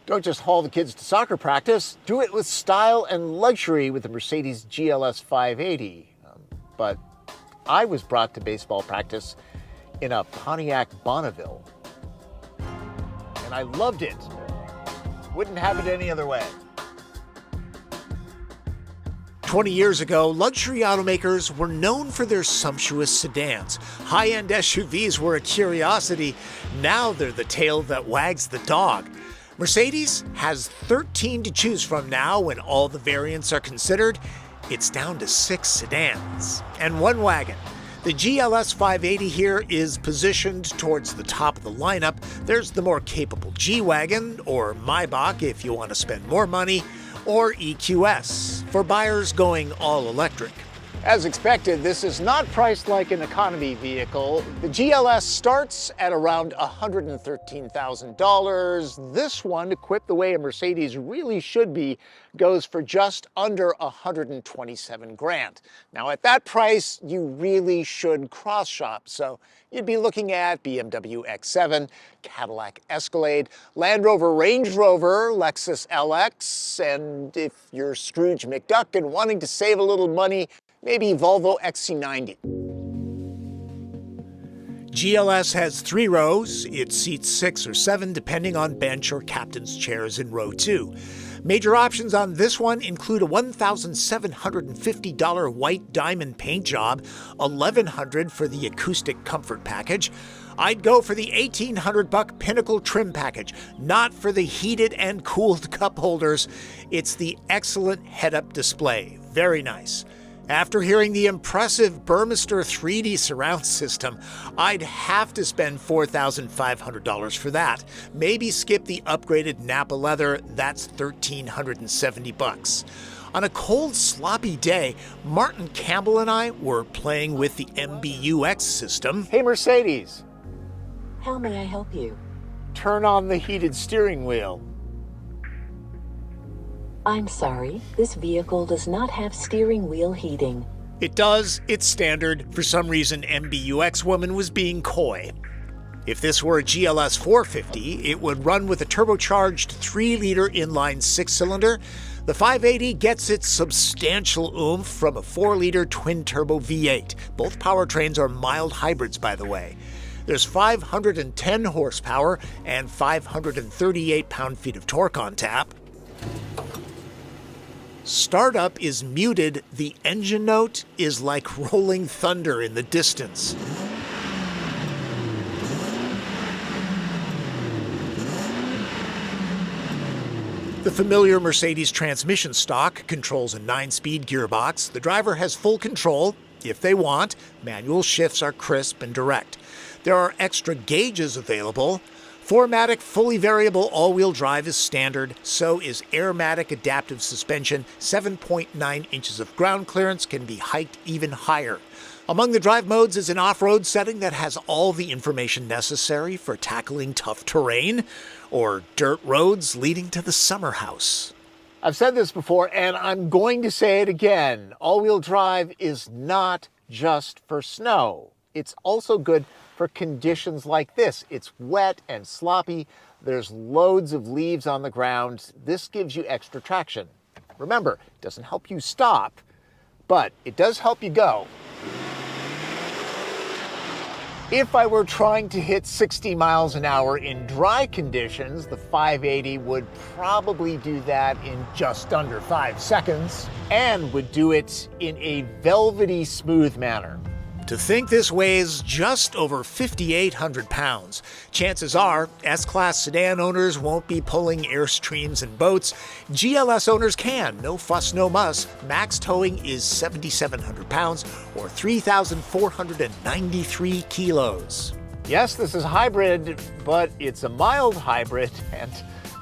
Don't just haul the kids to soccer practice. Do it with style and luxury with the Mercedes GLS 580. But I was brought to baseball practice in a Pontiac Bonneville. And I loved it. Wouldn't have it any other way. 20 years ago, luxury automakers were known for their sumptuous sedans. High-end SUVs were a curiosity. Now they're the tail that wags the dog. Mercedes has 13 to choose from now when all the variants are considered. It's down to 6 sedans and 1 wagon. The GLS 580 here is positioned towards the top of the lineup. There's the more capable G-Wagon, or Maybach if you want to spend more money, or EQS for buyers going all electric. As expected, this is not priced like an economy vehicle. The GLS starts at around $113,000. This one, equipped the way a Mercedes really should be, goes for just under $127,000. Now at that price, you really should cross shop. So you'd be looking at BMW X7, Cadillac Escalade, Land Rover Range Rover, Lexus LX, and if you're Scrooge McDuck and wanting to save a little money, maybe Volvo XC90. GLS has 3 rows. It seats 6 or 7 depending on bench or captain's chairs in row 2. Major options on this one include a $1,750 white diamond paint job, $1,100 for the acoustic comfort package. I'd go for the $1,800 Pinnacle trim package, not for the heated and cooled cup holders. It's the excellent head-up display. Very nice. After hearing the impressive Burmester 3D surround system, I'd have to spend $4,500 for that. Maybe skip the upgraded Napa leather, that's $1,370. On a cold, sloppy day, Martin Campbell and I were playing with the MBUX system. Hey Mercedes, How may I help you? turn on the heated steering wheel. I'm sorry, this vehicle does not have steering wheel heating. It does, it's standard. For some reason, MBUX woman was being coy. If this were a GLS 450, it would run with a turbocharged 3-liter inline 6-cylinder. The 580 gets its substantial oomph from a 4-liter twin-turbo V8. Both powertrains are mild hybrids, by the way. There's 510 horsepower and 538 pound-feet of torque on tap. Startup is muted. The engine note is like rolling thunder in the distance. The familiar Mercedes transmission stock controls a 9-speed gearbox. The driver has full control if they want. Manual shifts are crisp and direct. There are extra gauges available. 4MATIC fully variable all-wheel drive is standard, so is Airmatic adaptive suspension. 7.9 inches of ground clearance can be hiked even higher. Among the drive modes is an off-road setting that has all the information necessary for tackling tough terrain or dirt roads leading to the summer house. I've said this before, and I'm going to say it again. All-wheel drive is not just for snow. It's also good for conditions like this. It's wet and sloppy. There's loads of leaves on the ground. This gives you extra traction. Remember, it doesn't help you stop, but it does help you go. If I were trying to hit 60 miles an hour in dry conditions, the 580 would probably do that in just under 5 seconds and would do it in a velvety smooth manner. To think this weighs just over 5,800 pounds. Chances are S-Class sedan owners won't be pulling Airstreams and boats. GLS owners can, no fuss, no muss. Max towing is 7,700 pounds or 3,493 kilos. Yes, this is hybrid, but it's a mild hybrid, and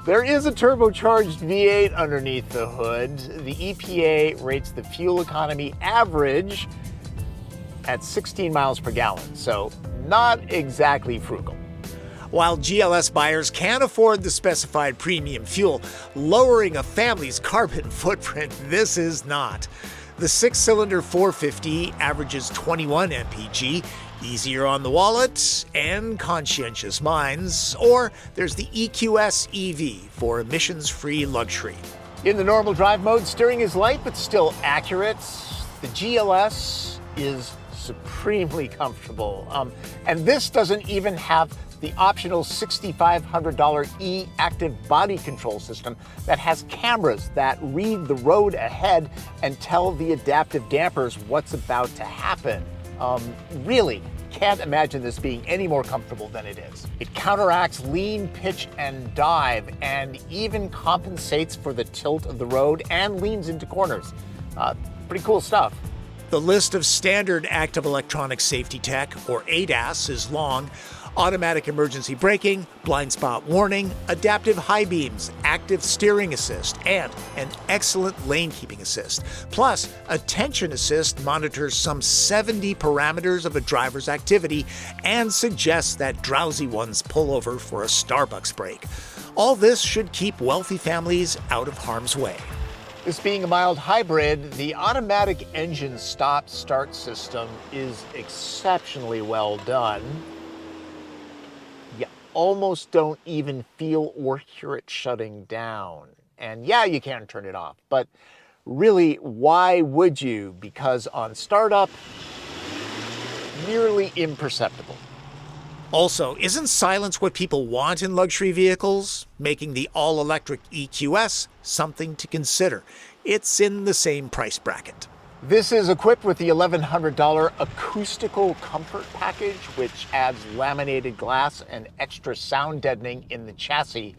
there is a turbocharged V8 underneath the hood. The EPA rates the fuel economy average at 16 miles per gallon, so not exactly frugal. While GLS buyers can afford the specified premium fuel, lowering a family's carbon footprint, this is not. The 6-cylinder 450 averages 21 mpg, Easier on the wallet and conscientious minds. Or there's the EQS EV for emissions-free luxury. In the normal drive mode, steering is light but still accurate. The GLS is supremely comfortable. And this doesn't even have the optional $6,500 E-Active body control system that has cameras that read the road ahead and tell the adaptive dampers what's about to happen. Really can't imagine this being any more comfortable than it is. It counteracts lean, pitch, and dive, and even compensates for the tilt of the road and leans into corners. Pretty cool stuff. The list of standard active electronic safety tech, or ADAS, is long. Automatic emergency braking, blind spot warning, adaptive high beams, active steering assist, and an excellent lane keeping assist. Plus, attention assist monitors some 70 parameters of a driver's activity and suggests that drowsy ones pull over for a Starbucks break. All this should keep wealthy families out of harm's way. This being a mild hybrid, the automatic engine stop-start system is exceptionally well done. You almost don't even feel or hear it shutting down. And yeah, you can turn it off, but really, why would you? Because on startup, nearly imperceptible. Also, isn't silence what people want in luxury vehicles? Making the all-electric EQS something to consider. It's in the same price bracket. This is equipped with the $1,100 acoustical comfort package, which adds laminated glass and extra sound deadening in the chassis.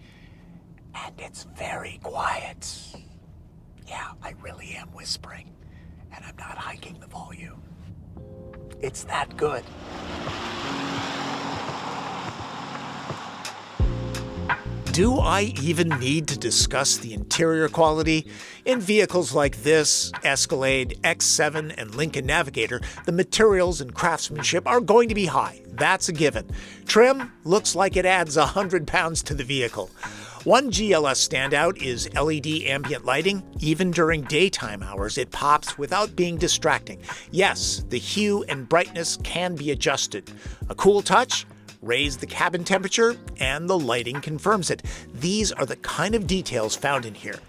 And it's very quiet. Yeah, I really am whispering, and I'm not hiking the volume. It's that good. Do I even need to discuss the interior quality? In vehicles like this, Escalade, X7, and Lincoln Navigator, the materials and craftsmanship are going to be high. That's a given. Trim looks like it adds 100 pounds to the vehicle. One GLS standout is LED ambient lighting. Even during daytime hours, it pops without being distracting. Yes, the hue and brightness can be adjusted. A cool touch? Raise the cabin temperature, and the lighting confirms it. These are the kind of details found in here.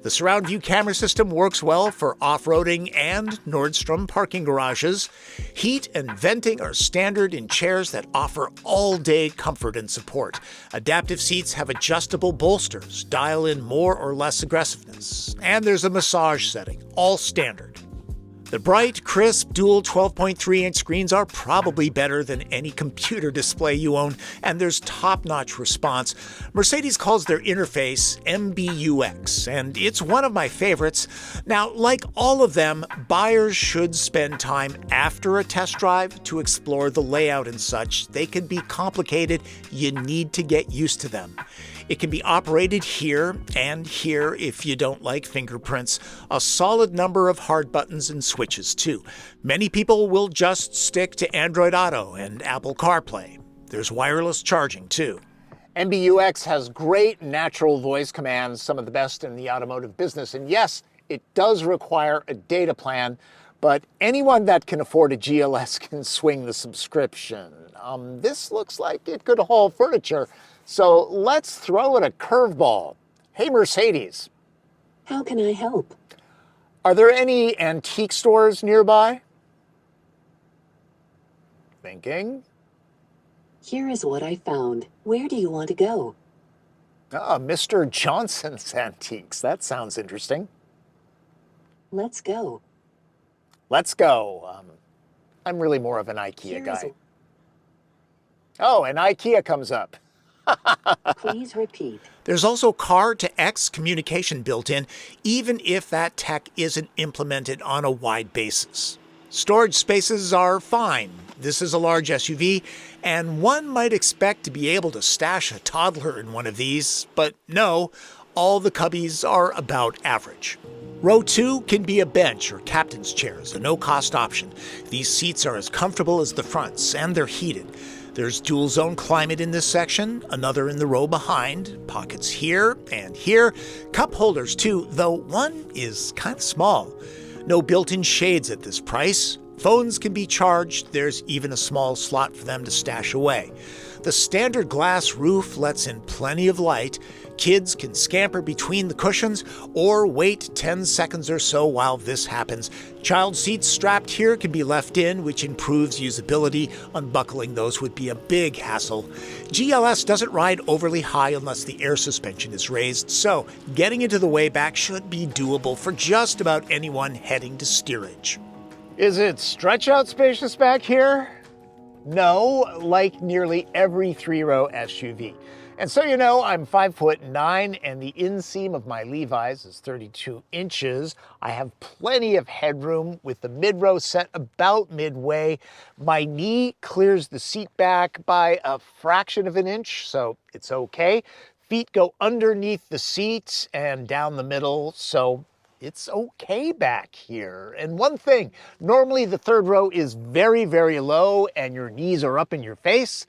The surround view camera system works well for off-roading and Nordstrom parking garages. Heat and venting are standard in chairs that offer all-day comfort and support. Adaptive seats have adjustable bolsters, dial in more or less aggressiveness. And there's a massage setting, all standard. The bright, crisp, dual 12.3-inch screens are probably better than any computer display you own, and there's top-notch response. Mercedes calls their interface MBUX, and it's one of my favorites. Now, like all of them, buyers should spend time after a test drive to explore the layout and such. They can be complicated. You need to get used to them. It can be operated here and here if you don't like fingerprints. A solid number of hard buttons and switches, too. Many people will just stick to Android Auto and Apple CarPlay. There's wireless charging, too. MBUX has great natural voice commands, some of the best in the automotive business. And yes, it does require a data plan, but anyone that can afford a GLS can swing the subscription. This looks like it could haul furniture. So let's throw it a curveball. Hey, Mercedes. How can I help? Are there any antique stores nearby? Thinking. Here is what I found. Where do you want to go? Mr. Johnson's Antiques. That sounds interesting. Let's go. Let's go. I'm really more of an IKEA guy. Oh, and IKEA comes up. Please repeat. There's also car-to-X communication built in, even if that tech isn't implemented on a wide basis. Storage spaces are fine. This is a large SUV, and one might expect to be able to stash a toddler in one of these, but no, all the cubbies are about average. Row 2 can be a bench or captain's chairs, a no-cost option. These seats are as comfortable as the fronts, and they're heated. There's dual zone climate in this section, another in the row behind, pockets here and here, cup holders too, though one is kind of small. No built-in shades at this price. Phones can be charged, there's even a small slot for them to stash away. The standard glass roof lets in plenty of light. Kids can scamper between the cushions or wait 10 seconds or so while this happens. Child seats strapped here can be left in, which improves usability. Unbuckling those would be a big hassle. GLS doesn't ride overly high unless the air suspension is raised, so getting into the way back should be doable for just about anyone heading to steerage. Is it stretch out spacious back here? No, like nearly every three-row SUV. And so you know, I'm 5'9", and the inseam of my Levi's is 32 inches. I have plenty of headroom with the mid-row set about midway. My knee clears the seat back by a fraction of an inch, so it's okay. Feet go underneath the seat and down the middle, so it's okay back here. And one thing, normally the third row is very, very low and your knees are up in your face.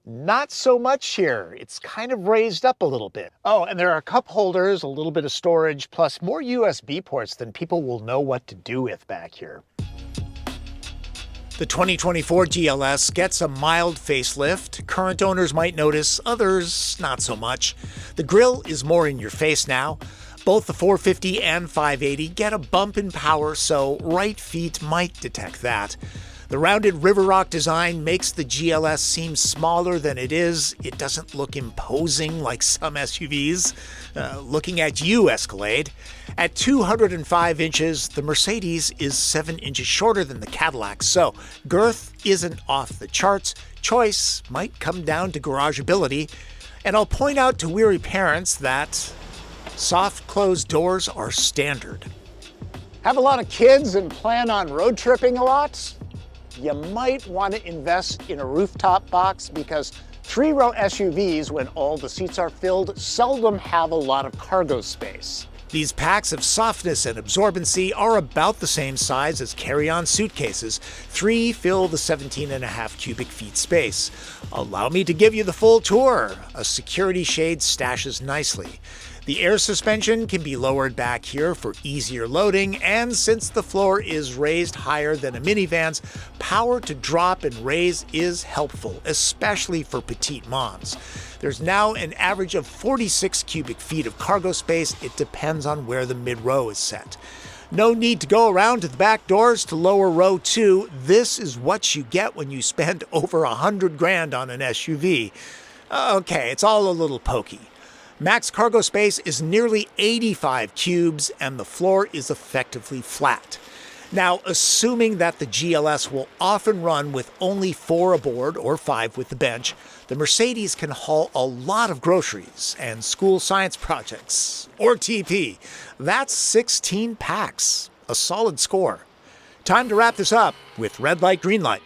Not so much here. It's kind of raised up a little bit. Oh, and there are cup holders, a little bit of storage, plus more USB ports than people will know what to do with back here. The 2024 GLS gets a mild facelift. Current owners might notice, others not so much. The grille is more in your face now. Both the 450 and 580 get a bump in power, so right feet might detect that. The rounded River Rock design makes the GLS seem smaller than it is. It doesn't look imposing like some SUVs. Looking at you, Escalade. At 205 inches, the Mercedes is 7 inches shorter than the Cadillac, so girth isn't off the charts. Choice might come down to garageability. And I'll point out to weary parents that soft closed doors are standard. Have a lot of kids and plan on road tripping a lot? You might want to invest in a rooftop box because three-row SUVs, when all the seats are filled, seldom have a lot of cargo space. These packs of softness and absorbency are about the same size as carry-on suitcases. 3 fill the 17.5 cubic feet space. Allow me to give you the full tour. A security shade stashes nicely. The air suspension can be lowered back here for easier loading, and since the floor is raised higher than a minivan's, power to drop and raise is helpful, especially for petite moms. There's now an average of 46 cubic feet of cargo space. It depends on where the mid-row is set. No need to go around to the back doors to lower row 2. This is what you get when you spend over $100,000 on an SUV. Okay, it's all a little pokey. Max cargo space is nearly 85 cubes and the floor is effectively flat. Now, assuming that the GLS will often run with only 4 aboard or 5 with the bench, the Mercedes can haul a lot of groceries and school science projects, or TP. That's 16 packs, a solid score. Time to wrap this up with red light, green light.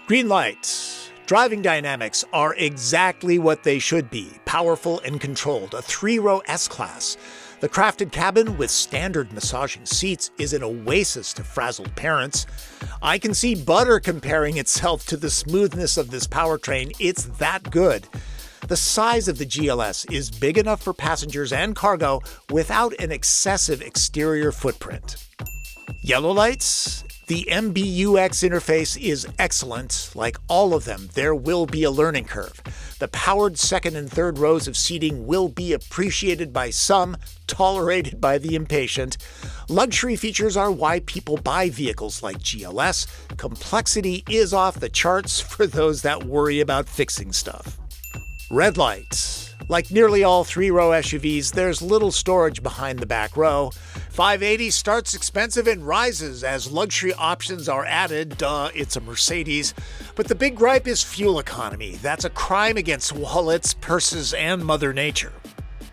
Green light. Driving dynamics are exactly what they should be, powerful and controlled, a 3-row S-Class. The crafted cabin with standard massaging seats is an oasis to frazzled parents. I can see butter comparing itself to the smoothness of this powertrain. It's that good. The size of the GLS is big enough for passengers and cargo without an excessive exterior footprint. Yellow lights? The MBUX interface is excellent. Like all of them, there will be a learning curve. The powered second and third rows of seating will be appreciated by some, tolerated by the impatient. Luxury features are why people buy vehicles like GLS. Complexity is off the charts for those that worry about fixing stuff. Red light. Like nearly all 3-row SUVs, there's little storage behind the back row. 580 starts expensive and rises as luxury options are added. Duh, it's a Mercedes. But the big gripe is fuel economy. That's a crime against wallets, purses, and Mother Nature.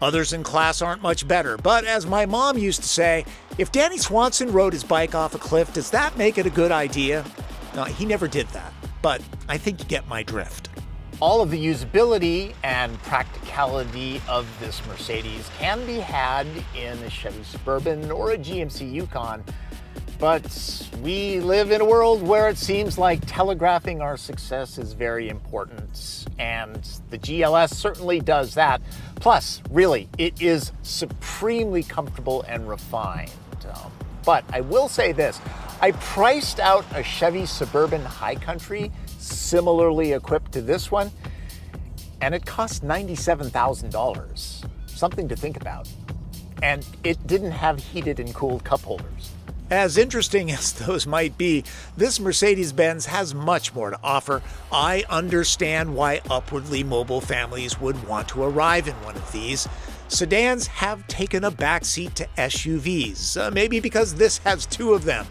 Others in class aren't much better, but as my mom used to say, if Danny Swanson rode his bike off a cliff, does that make it a good idea? No, he never did that, but I think you get my drift. All of the usability and practicality of this Mercedes can be had in a Chevy Suburban or a GMC Yukon, but we live in a world where it seems like telegraphing our success is very important, and the GLS certainly does that. Plus, really, it is supremely comfortable and refined. But I will say this, I priced out a Chevy Suburban High Country similarly equipped to this one, and it cost $97,000. Something to think about. And it didn't have heated and cooled cup holders. As interesting as those might be, this Mercedes-Benz has much more to offer. I understand why upwardly mobile families would want to arrive in one of these. Sedans have taken a backseat to SUVs, maybe because this has two of them.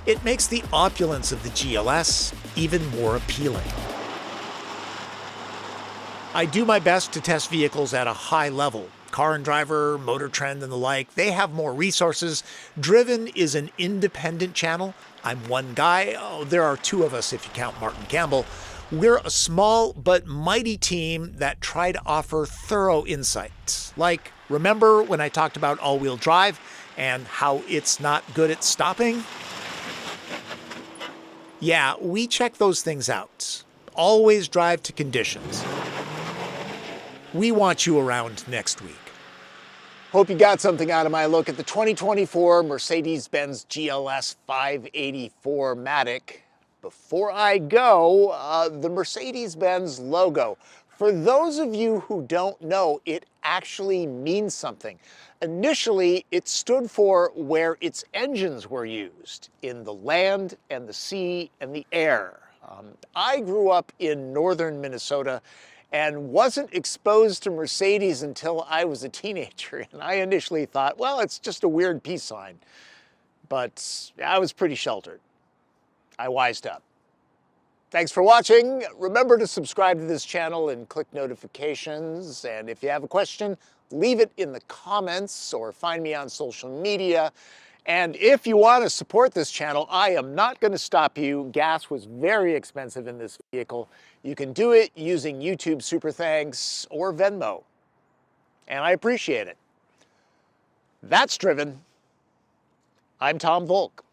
It makes the opulence of the GLS even more appealing. I do my best to test vehicles at a high level. Car and Driver, Motor Trend, and the like, they have more resources. Driven is an independent channel. I'm one guy. Oh, there are two of us if you count Martin Campbell. We're a small but mighty team that try to offer thorough insights. Like, remember when I talked about all-wheel drive and how it's not good at stopping? Yeah, we check those things out. Always drive to conditions. We want you around next week. Hope you got something out of my look at the 2024 Mercedes-Benz GLS 584-matic. Before I go, the Mercedes-Benz logo. For those of you who don't know, it actually means something. Initially, it stood for where its engines were used, in the land and the sea and the air. I grew up in northern Minnesota and wasn't exposed to Mercedes until I was a teenager. And I initially thought, well, it's just a weird peace sign. But I was pretty sheltered. I wised up. Thanks for watching. Remember to subscribe to this channel and click notifications. And if you have a question, leave it in the comments or find me on social media. And if you want to support this channel, I am not going to stop you. Gas was very expensive in this vehicle. You can do it using YouTube Super Thanks or Venmo. And I appreciate it. That's Driven. I'm Tom Volk.